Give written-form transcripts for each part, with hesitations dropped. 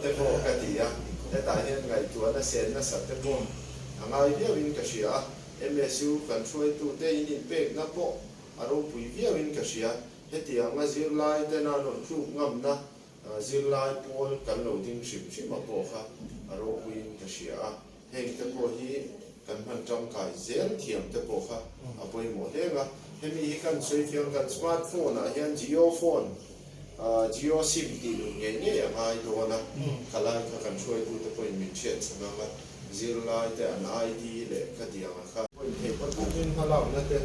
te po ka ti a te ta hian ngai tu na sen na sat te po angai bia win ka sia MSU kan throi tu te in pek na po aro pui bia win ka sia heti anga zir lai te na non thu ngam na zir lai pol kan lo ding sim sim a po kha aro win ka sia heng te po hi kan man trong kai zel thiam te po kha apoi mo henga hemi hi kan soi fiang kan smartphone a hian Jio phone Jio SIM ti lu nge nge ai do na kalai ka kan throi tu te po in min chet sanga zir lai te an ID le ka dia kha poi he pa tu tin halau na te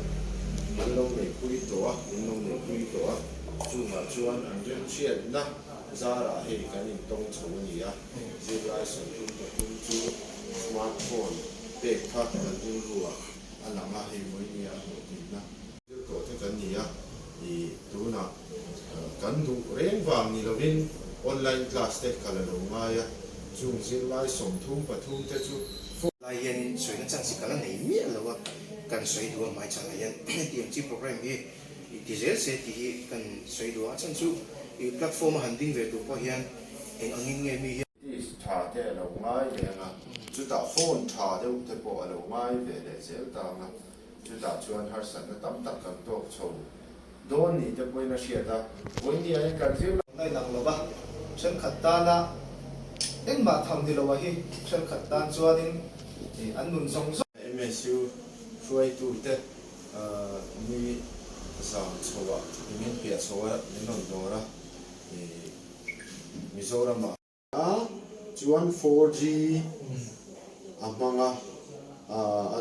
man lo me pui to a in lo me pui to a chu ma chuan an ren chiat na zara he kan in tong chho ni a zir lai son tu to tu chu smartphone pe kha kan tu ruwa alanga he moi ni a ti na to te kan ni a I tu na kan du reng wang ni lovin online class te kala lo maya chung zir lai som thum pathum te chu lai yan soi na chang si kala nei mi lawa kan soi du mai chang yan tiang chi program hi diesel se ti kan soi du a chan chu I platform handing ve tu po hian en angin nge mi ti tha te lo ngai le nga chu ta phone tha de te po lo ngai ve le zel ta nga chu ta chuan har san na tam tak kan to chho don ni te poi na sia ta poi ni ai kan zir ngay lang lo ba sen khat ta na en ma tham di lo wa hi sen khat ta chuanin an nun song so MSU throi tu te mi zam chowa min pia chowa min non dora Mizoram chuan 4G amanga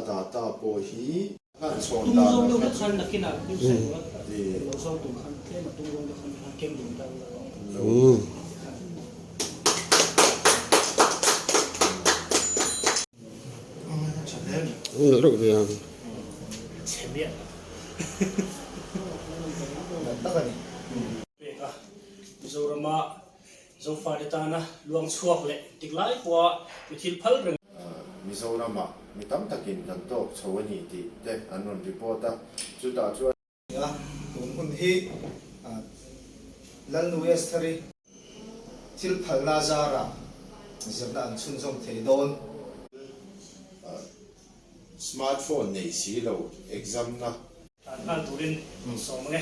data po hi kan chon da tung dong khan na kina dim sai wa di lo so tung khan ke ma tung dong khan kem dum ta Được rồi. 재미야 ta ka ni peka Mizoram zo fa de ta na luang chuak le tiklai kwa mithil phal reng Mizoram mi tam takin kan to chawani ti te anon reporta chu ta chu ya tum hun hi lan wes thari til phalla zara zabna an chun som thei don smartphone nei si lo exam na an turin so mange